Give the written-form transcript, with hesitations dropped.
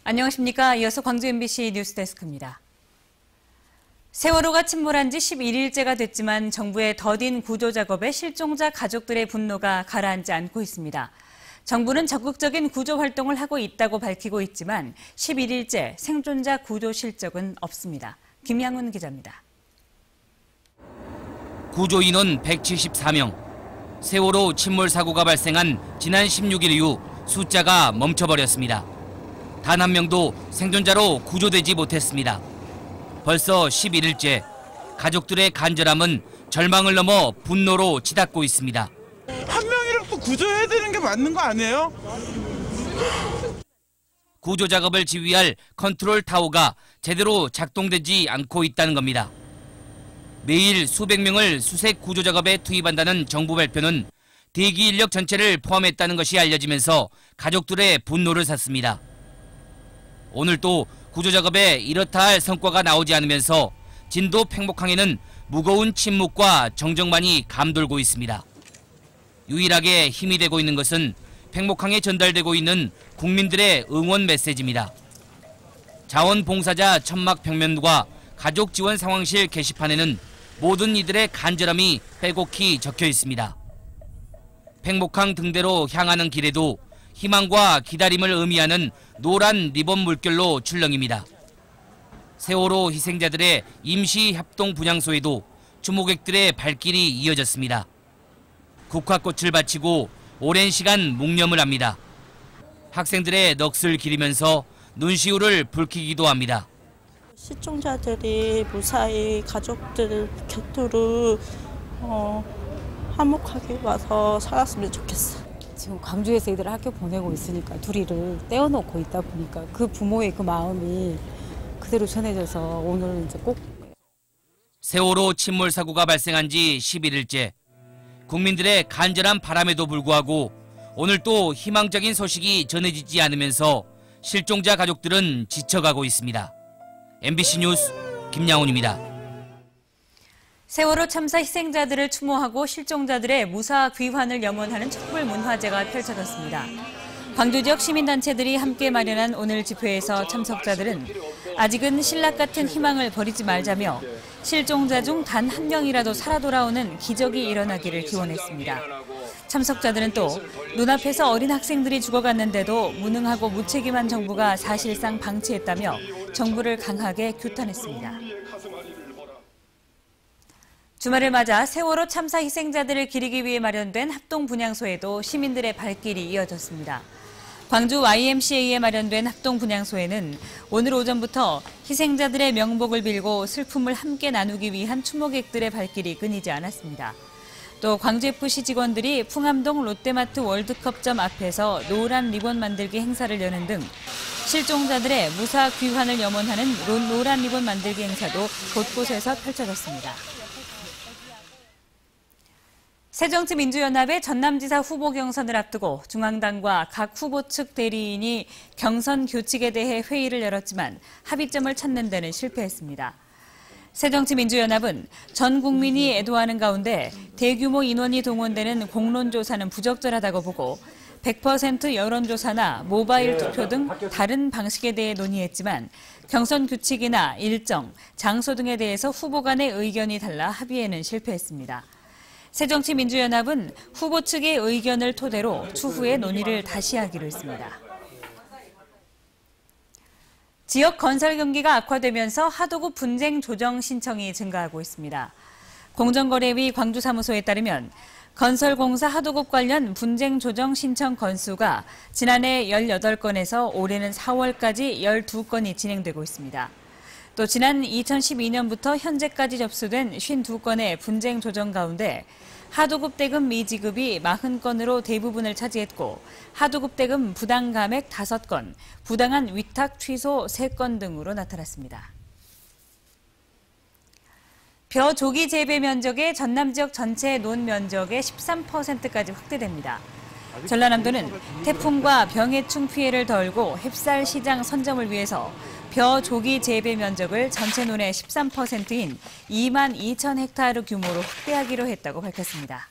안녕하십니까. 이어서 광주 MBC 뉴스데스크입니다. 세월호가 침몰한 지 11일째가 됐지만 정부의 더딘 구조작업에 실종자 가족들의 분노가 가라앉지 않고 있습니다. 정부는 적극적인 구조 활동을 하고 있다고 밝히고 있지만 11일째 생존자 구조 실적은 없습니다. 김양훈 기자입니다. 구조 인원 174명. 세월호 침몰 사고가 발생한 지난 16일 이후 숫자가 멈춰버렸습니다. 단 한 명도 생존자로 구조되지 못했습니다. 벌써 11일째 가족들의 간절함은 절망을 넘어 분노로 치닫고 있습니다. 한 명이라도 구조해야 되는 게 맞는 거 아니에요? 구조 작업을 지휘할 컨트롤 타워가 제대로 작동되지 않고 있다는 겁니다. 매일 수백 명을 수색 구조 작업에 투입한다는 정부 발표는 대기 인력 전체를 포함했다는 것이 알려지면서 가족들의 분노를 샀습니다. 오늘 또 구조 작업에 이렇다 할 성과가 나오지 않으면서 진도 팽목항에는 무거운 침묵과 정적만이 감돌고 있습니다. 유일하게 힘이 되고 있는 것은 팽목항에 전달되고 있는 국민들의 응원 메시지입니다. 자원봉사자 천막 벽면과 가족 지원 상황실 게시판에는 모든 이들의 간절함이 빼곡히 적혀 있습니다. 팽목항 등대로 향하는 길에도 희망과 기다림을 의미하는 노란 리본 물결로 출렁입니다. 세월호 희생자들의 임시 협동 분향소에도 추모객들의 발길이 이어졌습니다. 국화꽃을 바치고 오랜 시간 묵념을 합니다. 학생들의 넋을 기리면서 눈시울을 붉히기도 합니다. 실종자들이 무사히 가족들 곁으로 화목하게 와서 살았으면 좋겠어. 지금 광주에서 애들 학교 보내고 있으니까 둘이를 떼어놓고 있다 보니까 그 부모의 그 마음이 그대로 전해져서 오늘 이제 꼭. 세월호 침몰 사고가 발생한 지 11일째. 국민들의 간절한 바람에도 불구하고 오늘 또 희망적인 소식이 전해지지 않으면서 실종자 가족들은 지쳐가고 있습니다. MBC 뉴스 김양훈입니다. 세월호 참사 희생자들을 추모하고 실종자들의 무사 귀환을 염원하는 촛불문화제가 펼쳐졌습니다. 광주 지역 시민단체들이 함께 마련한 오늘 집회에서 참석자들은 아직은 신락 같은 희망을 버리지 말자며 실종자 중 단 한 명이라도 살아 돌아오는 기적이 일어나기를 기원했습니다. 참석자들은 또 눈앞에서 어린 학생들이 죽어갔는데도 무능하고 무책임한 정부가 사실상 방치했다며 정부를 강하게 규탄했습니다. 주말을 맞아 세월호 참사 희생자들을 기리기 위해 마련된 합동분향소에도 시민들의 발길이 이어졌습니다. 광주 YMCA에 마련된 합동분향소에는 오늘 오전부터 희생자들의 명복을 빌고 슬픔을 함께 나누기 위한 추모객들의 발길이 끊이지 않았습니다. 또 광주FC 직원들이 풍암동 롯데마트 월드컵점 앞에서 노란 리본 만들기 행사를 여는 등 실종자들의 무사 귀환을 염원하는 노란 리본 만들기 행사도 곳곳에서 펼쳐졌습니다. 새정치민주연합의 전남지사 후보 경선을 앞두고 중앙당과 각 후보 측 대리인이 경선 규칙에 대해 회의를 열었지만 합의점을 찾는 데는 실패했습니다. 새정치민주연합은 전 국민이 애도하는 가운데 대규모 인원이 동원되는 공론조사는 부적절하다고 보고 100% 여론조사나 모바일 투표 등 다른 방식에 대해 논의했지만 경선 규칙이나 일정, 장소 등에 대해서 후보 간의 의견이 달라 합의에는 실패했습니다. 새정치민주연합은 후보 측의 의견을 토대로 추후에 논의를 다시 하기로 했습니다. 지역 건설 경기가 악화되면서 하도급 분쟁 조정 신청이 증가하고 있습니다. 공정거래위 광주사무소에 따르면 건설공사 하도급 관련 분쟁 조정 신청 건수가 지난해 18건에서 올해는 4월까지 12건이 진행되고 있습니다. 또 지난 2012년부터 현재까지 접수된 52건의 분쟁 조정 가운데 하도급 대금 미지급이 40건으로 대부분을 차지했고 하도급 대금 부당 감액 5건, 부당한 위탁 취소 3건 등으로 나타났습니다. 벼 조기 재배 면적의 전남 지역 전체 논 면적의 13%까지 확대됩니다. 전라남도는 태풍과 병해충 피해를 덜고 햅쌀 시장 선점을 위해서 벼 조기 재배 면적을 전체 논의 13%인 2만 2천 헥타르 규모로 확대하기로 했다고 밝혔습니다.